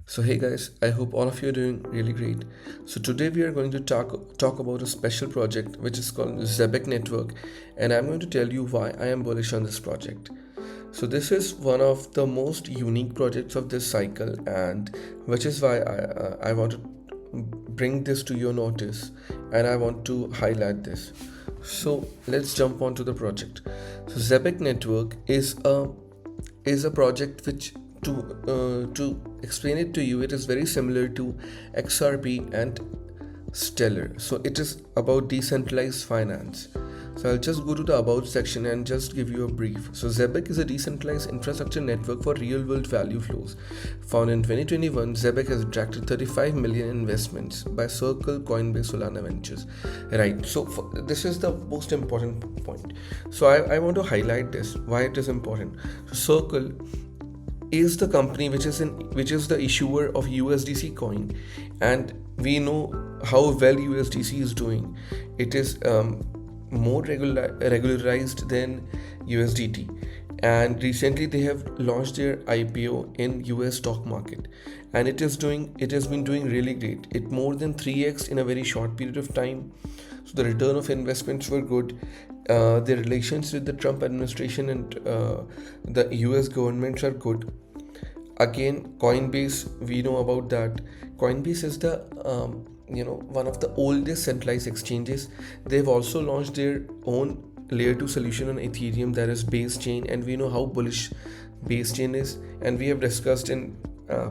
So hey guys, I hope all of you are doing really great. So today we are going to talk about a special project which is called Zebec Network, and I'm going to tell you why I am bullish on this project. So this is one of the most unique projects of this cycle, and which is why I want to bring this to your notice, and I want to highlight this. So let's jump onto the project. So Zebec Network is a project which to explain it to you, it is very similar to XRP and Stellar. So it is about decentralized finance. So I'll just go to the about section and just give you a brief. So Zebec is a decentralized infrastructure network for real world value flows. Founded in 2021, Zebec has attracted 35 million investments by Circle, Coinbase, Solana Ventures. Right. So this is the most important point. So I want to highlight this, why it is important. So Circle is the company which is the issuer of USDC coin, and we know how well USDC is doing. It is more regularized than USDT, and recently they have launched their IPO in US stock market, and it has been doing really great. It more than 3x in a very short period of time. So the return of investments were good. The relations with the Trump administration and the US governments are good. Again, Coinbase, we know about that. Coinbase is the one of the oldest centralized exchanges. They've also launched their own layer 2 solution on Ethereum, that is Zbcn, and we know how bullish Zbcn is, and we have discussed in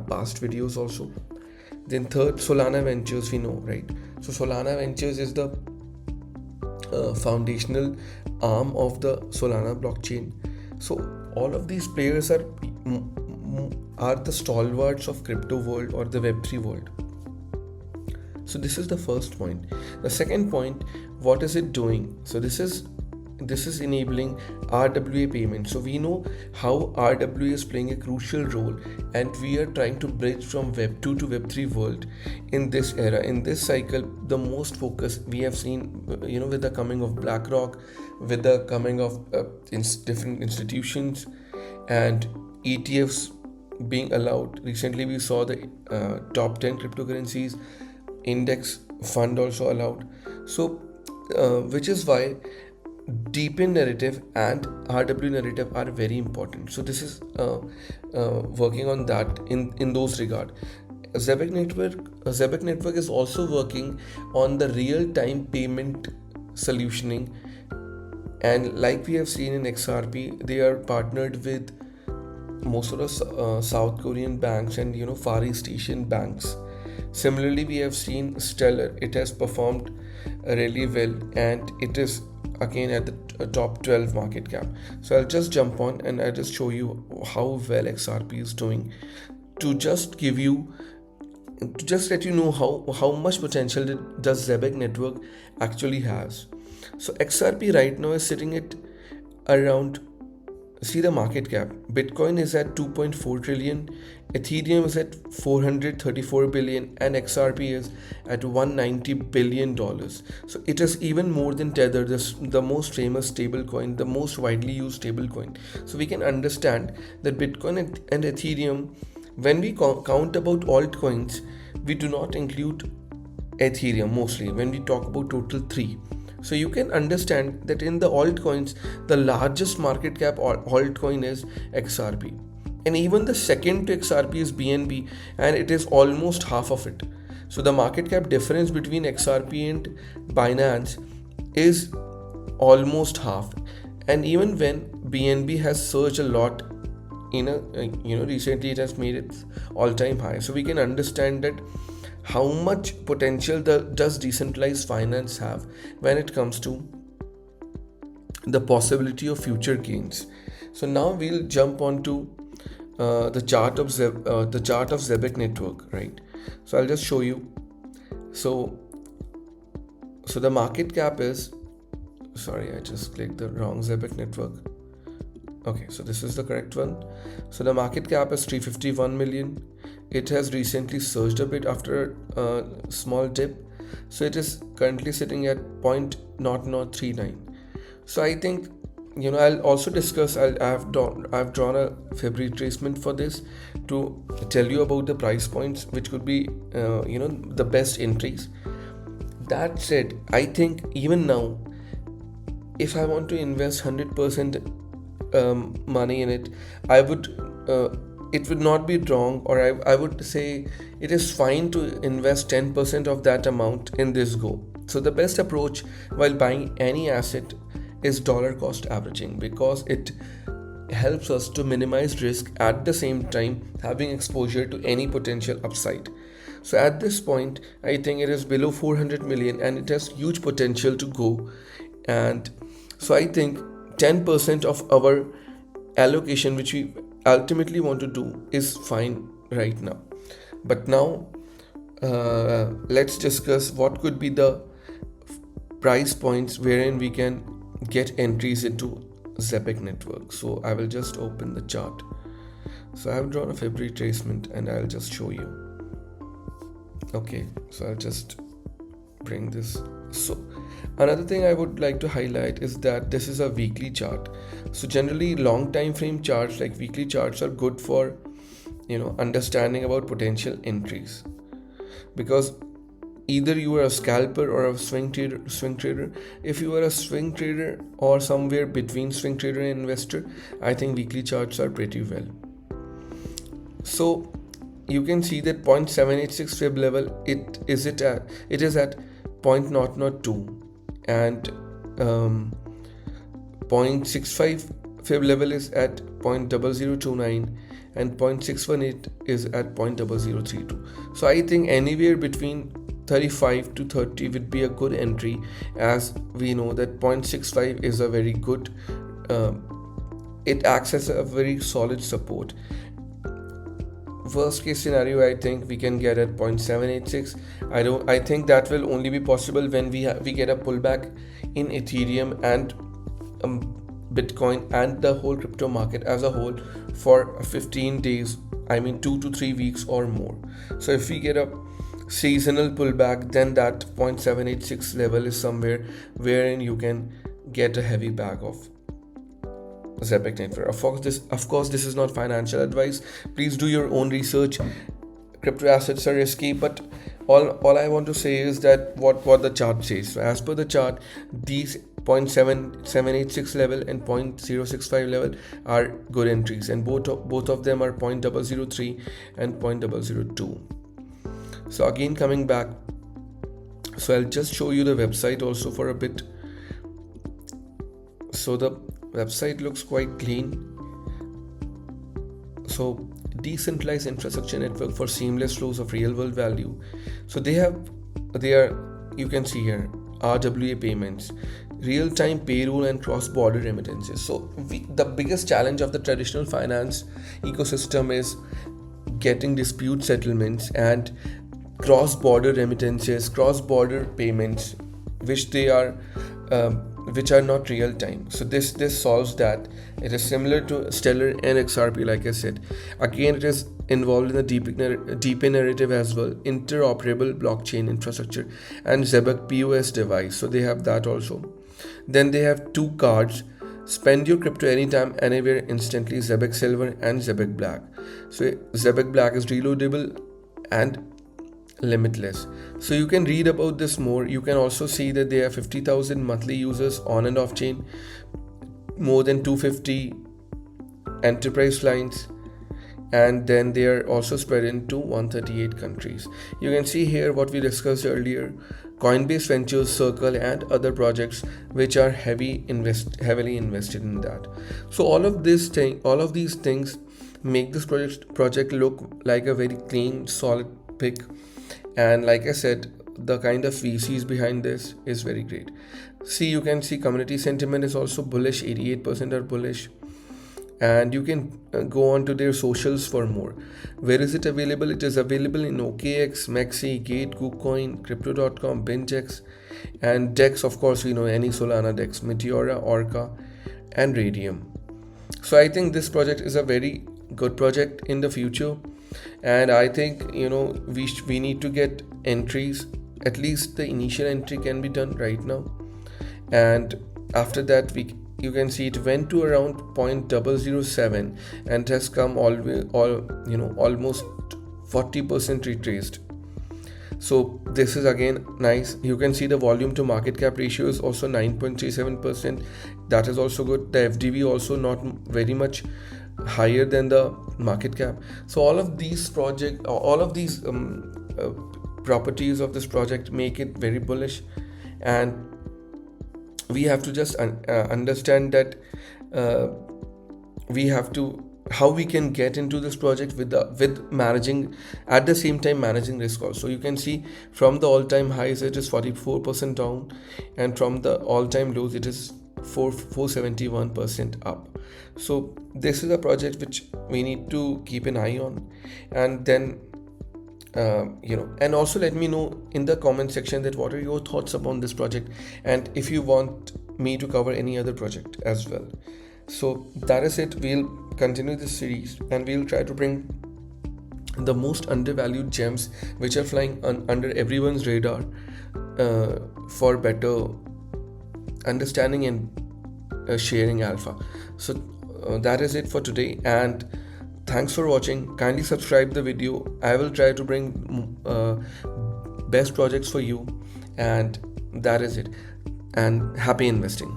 past videos also. Then third, Solana Ventures, we know, right? So Solana Ventures is the foundational arm of the Solana blockchain. So all of these players are the stalwarts of crypto world or the web3 world. So this is the first point. The second point, what is it doing? So this is enabling RWA payment. So we know how RWA is playing a crucial role, and we are trying to bridge from web 2 to web 3 world in this era. In this cycle, the most focus we have seen, with the coming of BlackRock, with the coming of different institutions and ETFs being allowed. Recently we saw the top 10 cryptocurrencies index fund also allowed. So which is why deepen narrative and RW narrative are very important. So this is working on that in those regard. Zebec Network is also working on the real time payment solutioning, and like we have seen in XRP, they are partnered with most of the South Korean banks and Far East Asian banks. Similarly, we have seen Stellar. It has performed really well, and it is again at the top 12 market cap. So I'll just jump on and I'll just show you how well XRP is doing, to just let you know how much potential does Zebec Network actually has. So XRP right now is sitting at around, see the market cap. Bitcoin is at 2.4 trillion, Ethereum is at 434 billion, and XRP is at $190 billion. So it is even more than Tether, the most famous stablecoin, the most widely used stablecoin. So we can understand that Bitcoin and Ethereum, when we count about altcoins, we do not include Ethereum mostly when we talk about total 3. So you can understand that in the altcoins, the largest market cap altcoin is XRP. And even the second to XRP is BNB, and it is almost half of it. So the market cap difference between XRP and Binance is almost half. And even when BNB has surged a lot, recently it has made its all-time high. So we can understand that how much potential does decentralized finance have when it comes to the possibility of future gains. So now we'll jump onto the chart of Zebec Network, right? So I'll just show you. So the market cap is, sorry, I just clicked the wrong Zebec Network. Okay, so this is the correct one. So the market cap is 351 million. It has recently surged a bit after a small dip. So it is currently sitting at 0.0039. So I think I'll also discuss. I've drawn a February retracement for this to tell you about the price points, which could be the best entries. That said, I think even now, if I want to invest 100% money in it, I would. It would not be wrong, or I would say it is fine to invest 10% of that amount in this go. So the best approach while buying any asset is dollar cost averaging, because it helps us to minimize risk at the same time having exposure to any potential upside. So at this point, I think it is below 400 million and it has huge potential to go. And so I think 10% of our allocation, which we ultimately want to do, is fine right now. But now let's discuss what could be the price points wherein we can get entries into Zebec Network. So I will just open the chart. So I have drawn a February tracement and I'll just show you. Okay, so I'll just bring this. So another thing I would like to highlight is that this is a weekly chart. So generally long time frame charts like weekly charts are good for understanding about potential entries, because either you are a scalper or a swing trader. If you are a swing trader or somewhere between swing trader and investor, I think weekly charts are pretty well. So you can see that 0.786 fib level, it is at 0.002, and 0.65 fib level is at 0.0029, and 0.618 is at 0.0032. So I think anywhere between 35 to 30 would be a good entry, as we know that 0.65 is a very good, it acts as a very solid support. Worst case scenario, I think we can get at 0.786. I think that will only be possible when we get a pullback in Ethereum and Bitcoin and the whole crypto market as a whole for 15 days, 2 to 3 weeks or more. So if we get a seasonal pullback, then that 0.786 level is somewhere wherein you can get a heavy bag of Zebec Network. Of course, this is not financial advice. Please do your own research. Crypto assets are risky, but all I want to say is that what the chart says. So as per the chart, these 0.786 level and 0.065 level are good entries, and both of them are 0.003 and 0.002. So again, coming back, so I'll just show you the website also for a bit. So the website looks quite clean. So decentralized infrastructure network for seamless flows of real world value. So you can see here RWA payments, real time payroll and cross border remittances. So the biggest challenge of the traditional finance ecosystem is getting dispute settlements and cross border remittances, cross border payments, which are not real time. So this solves that. It is similar to Stellar and XRP, like I said. Again, it is involved in the DePIN narrative as well, interoperable blockchain infrastructure, and Zebec POS device. So they have that also. Then they have two cards: spend your crypto anytime, anywhere, instantly, Zebec Silver and Zebec Black. So Zebec Black is reloadable and limitless. So you can read about this more. You can also see that they have 50,000 monthly users on and off chain, more than 250 enterprise clients, and then they are also spread into 138 countries. You can see here what we discussed earlier: Coinbase Ventures, Circle, and other projects which are heavily invested in that. So all of these things make this project look like a very clean, solid pick. And like I said, the kind of VCs behind this is very great. You can see community sentiment is also bullish. 88% are bullish, and you can go on to their socials for more. Where is it available? It is available in OKX, Maxi, Gate, KuCoin, Crypto.com, BingeX, and DEX. Of course, we know any Solana DEX, Meteora, Orca, and Radium. So I think this project is a very good project in the future. And I think we need to get entries. At least the initial entry can be done right now, and after that you can see it went to around 0.007 and has come almost 40% retraced. So this is again nice. You can see the volume to market cap ratio is also 9.37%. That is also good. The FDV also not very much higher than the market cap. So all of these properties of this project make it very bullish, and we have to just understand that we have to how we can get into this project with managing at the same time managing risk also. You can see from the all-time highs it is 44% down, and from the all-time lows it is 471% up. So this is a project which we need to keep an eye on. And then and also let me know in the comment section that what are your thoughts upon this project, and if you want me to cover any other project as well. So that is it. We'll continue this series and we'll try to bring the most undervalued gems which are flying under everyone's radar for better understanding and sharing alpha. So that is it for today, and thanks for watching. Kindly subscribe the video. I will try to bring best projects for you, and that is it. And happy investing.